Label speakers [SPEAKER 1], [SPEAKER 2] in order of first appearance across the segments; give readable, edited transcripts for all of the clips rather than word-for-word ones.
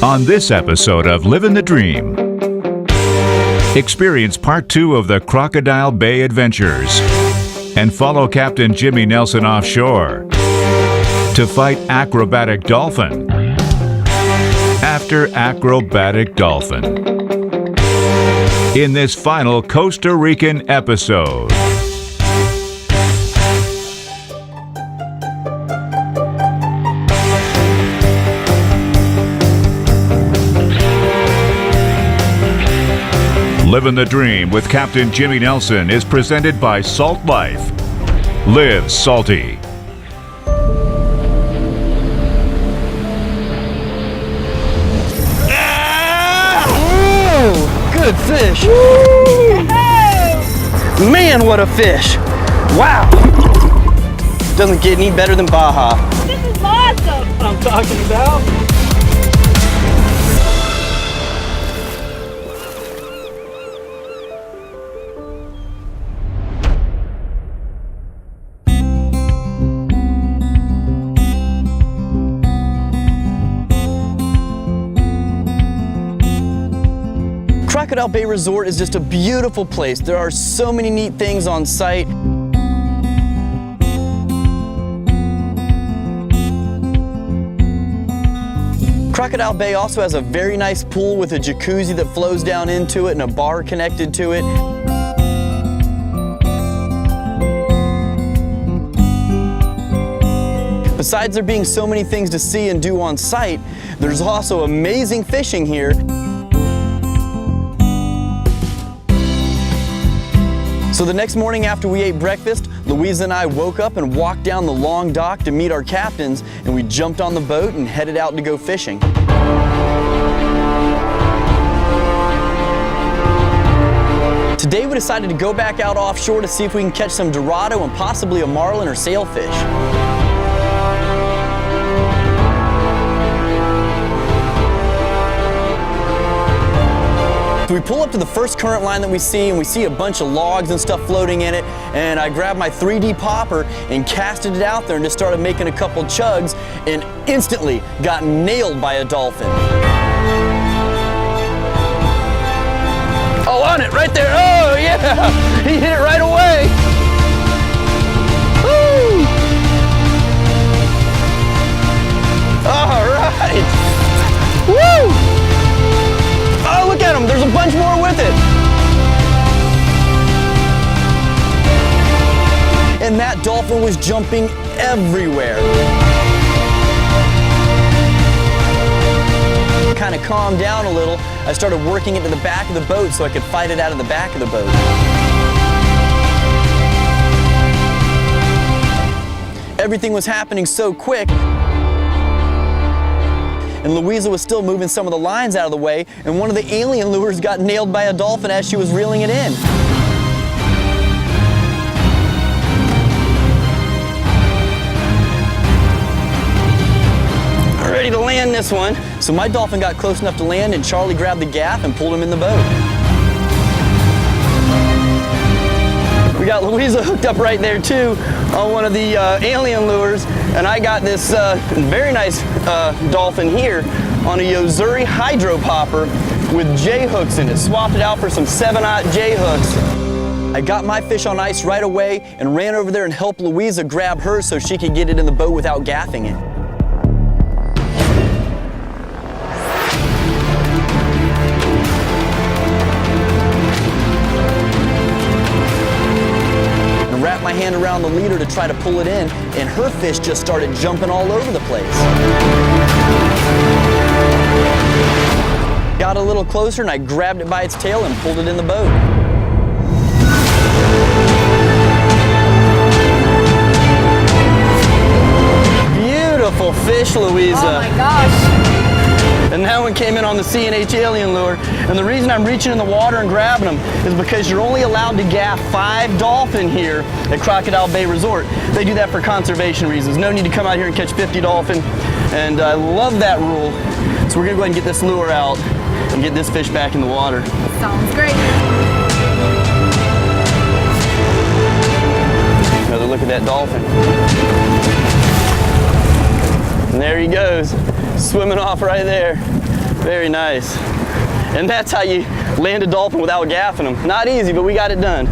[SPEAKER 1] On this episode of Livin the Dream, experience part 2 of the Crocodile Bay adventures and follow Captain Jimmy Nelson offshore to fight acrobatic dolphin after acrobatic dolphin in this final Costa Rican episode. Livin the Dream with Captain Jimmy Nelson is presented by Salt Life. Live salty.
[SPEAKER 2] Good fish. Man, what a fish. Wow. Doesn't get any better than Baja.
[SPEAKER 3] This is awesome.
[SPEAKER 2] I'm talking about. Crocodile Bay Resort is just a beautiful place. There are so many neat things on site. Crocodile Bay also has a very nice pool with a jacuzzi that flows down into it and a bar connected to it. Besides there being so many things to see and do on site, there's also amazing fishing here. So the next morning after we ate breakfast, Luiza and I woke up and walked down the long dock to meet our captains, and we jumped on the boat and headed out to go fishing. Today we decided to go back out offshore to see if we can catch some dorado and possibly a marlin or sailfish. So we pull up to the first current line that we see, and we see a bunch of logs and stuff floating in it, and I grabbed my 3D popper and casted it out there and just started making a couple chugs and instantly got nailed by a dolphin. Oh, on it right there. Oh yeah, he hit it right away. Woo! All right. Woo! Oh, look at him. There's a bunch more with it. And that dolphin was jumping everywhere. Kind of calmed down a little. I started working it to the back of the boat so I could fight it out of the back of the boat. Everything was happening so quick. And Luiza was still moving some of the lines out of the way, and one of the alien lures got nailed by a dolphin as she was reeling it in. Ready to land this one. So my dolphin got close enough to land, and Charlie grabbed the gaff and pulled him in the boat. We got Luiza hooked up right there too on one of the alien lures, and I got this very nice dolphin here on a Yozuri hydro popper with J hooks in it. Swapped it out for some 7/0 J hooks. I got my fish on ice right away and ran over there and helped Luiza grab hers so she could get it in the boat without gaffing it. Wrapped my hand around the leader to try to pull it in, and her fish just started jumping all over the place. Got a little closer and I grabbed it by its tail and pulled it in the boat. Beautiful fish, Luiza.
[SPEAKER 3] Oh my gosh.
[SPEAKER 2] And that one came in on the C&H alien lure. And the reason I'm reaching in the water and grabbing them is because you're only allowed to gaff 5 dolphin here at Crocodile Bay Resort. They do that for conservation reasons. No need to come out here and catch 50 dolphin. And I love that rule. So we're gonna go ahead and get this lure out and get this fish back in the water.
[SPEAKER 3] Sounds great.
[SPEAKER 2] Another look at that dolphin. And there he goes, swimming off right there. Very nice. And that's how you land a dolphin without gaffing them. Not easy, but we got it done.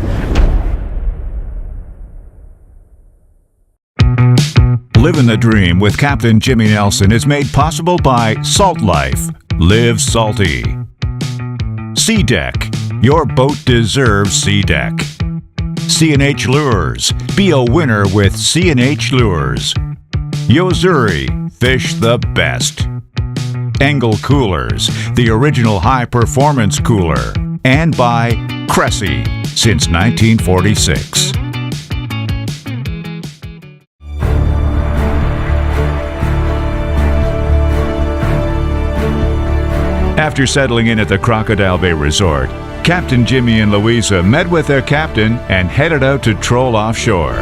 [SPEAKER 1] Livin the Dream with Captain Jimmy Nelson is made possible by Salt Life. Live salty. Sea Deck. Your boat deserves Sea Deck. C&H Lures. Be a winner with C&H Lures. Yozuri. Fish the best. Engel Coolers. The original high-performance cooler. And by Cressy. Since 1946. After settling in at the Crocodile Bay Resort, Captain Jimmy and Luiza met with their captain and headed out to troll offshore.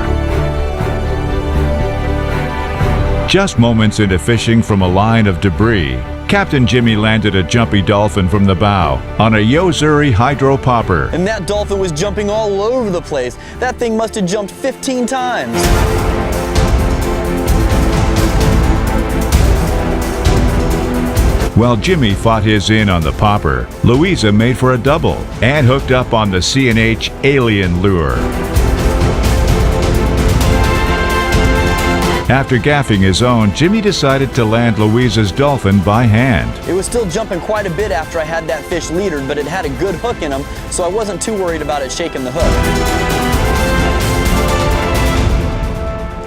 [SPEAKER 1] Just moments into fishing from a line of debris, Captain Jimmy landed a jumpy dolphin from the bow on a Yozuri hydro popper.
[SPEAKER 2] And that dolphin was jumping all over the place. That thing must have jumped 15 times.
[SPEAKER 1] While Jimmy fought his in on the popper, Luiza made for a double and hooked up on the C&H Alien Lure. After gaffing his own, Jimmy decided to land Luiza's dolphin by hand.
[SPEAKER 2] It was still jumping quite a bit after I had that fish leadered, but it had a good hook in him, so I wasn't too worried about it shaking the hook.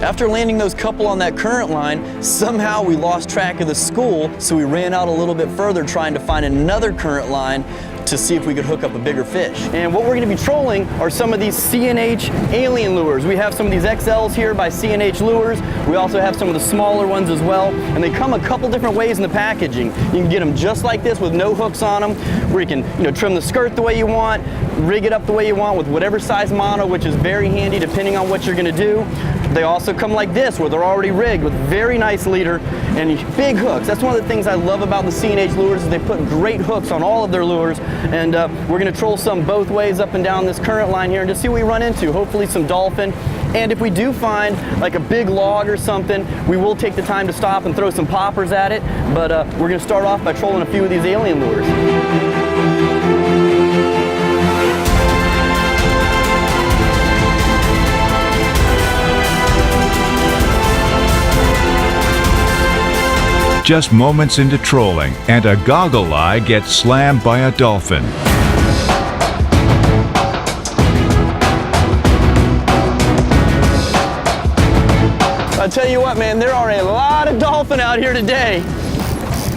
[SPEAKER 2] After landing those couple on that current line, somehow we lost track of the school, so we ran out a little bit further trying to find another current line to see if we could hook up a bigger fish. And what we're gonna be trolling are some of these C&H Alien Lures. We have some of these XLs here by C&H Lures. We also have some of the smaller ones as well. And they come a couple different ways in the packaging. You can get them just like this with no hooks on them, where you can trim the skirt the way you want, rig it up the way you want with whatever size mono, which is very handy depending on what you're gonna do. They also come like this, where they're already rigged with very nice leader and big hooks. That's one of the things I love about the C&H Lures is they put great hooks on all of their lures. And we're gonna troll some both ways up and down this current line here and just see what we run into. Hopefully some dolphin. And if we do find like a big log or something, we will take the time to stop and throw some poppers at it. But we're gonna start off by trolling a few of these alien lures.
[SPEAKER 1] Just moments into trolling, and a goggle eye gets slammed by a dolphin.
[SPEAKER 2] I'll tell you what, man, there are a lot of dolphin out here today.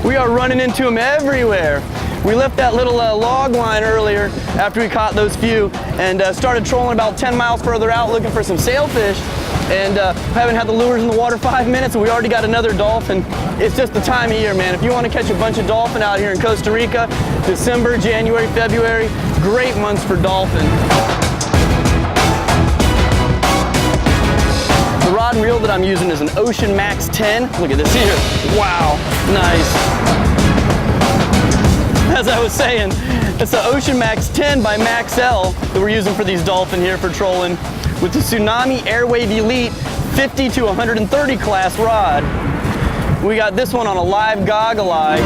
[SPEAKER 2] We are running into them everywhere. We left that little log line earlier after we caught those few and started trolling about 10 miles further out looking for some sailfish. And haven't had the lures in the water 5 minutes and we already got another dolphin. It's just the time of year, man. If you want to catch a bunch of dolphin out here in Costa Rica, December, January, February, great months for dolphin. The rod and reel that I'm using is an Ocean Max 10. Look at this here. Wow, nice. As I was saying, it's the Ocean Max 10 by Maxell that we're using for these dolphin here for trolling with the Tsunami Airwave Elite 50 to 130 class rod. We got this one on a live goggle eye.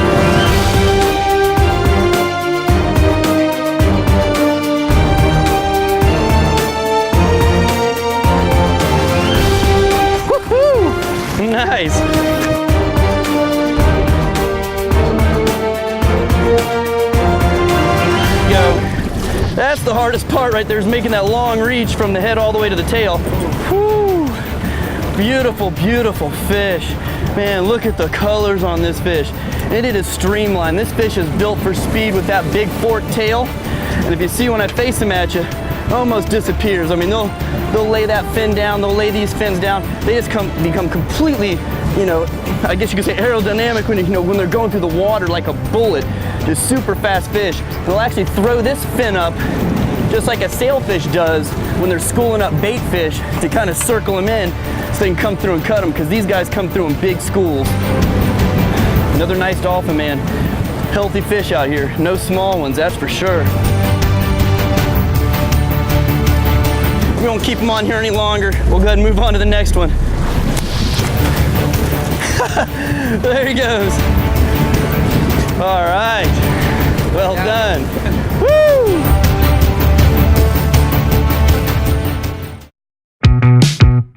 [SPEAKER 2] Woohoo! Nice. That's the hardest part right there, is making that long reach from the head all the way to the tail. Whew. Beautiful, beautiful fish. Man, look at the colors on this fish. And it is streamlined. This fish is built for speed with that big forked tail. And if you see when I face him at you, it almost disappears. I mean, they'll lay that fin down, they'll lay these fins down. They just become completely, I guess you could say aerodynamic when they're going through the water like a bullet. Just super fast fish. They'll actually throw this fin up just like a sailfish does when they're schooling up bait fish to kind of circle them in so they can come through and cut them, because these guys come through in big schools. Another nice dolphin, man. Healthy fish out here. No small ones, that's for sure. We won't keep them on here any longer. We'll go ahead and move on to the next one. There he goes. All right. Well done. Woo!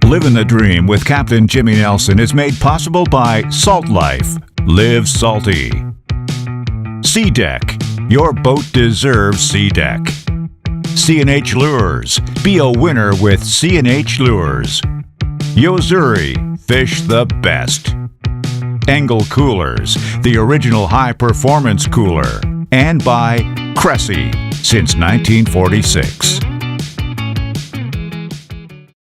[SPEAKER 1] Livin the Dream with Captain Jimmy Nelson is made possible by Salt Life. Live salty. Sea Deck. Your boat deserves Sea Deck. C&H Lures. Be a winner with C&H Lures. Yozuri. Fish the best. Engel Coolers. The original high-performance cooler. And by Cressy since 1946.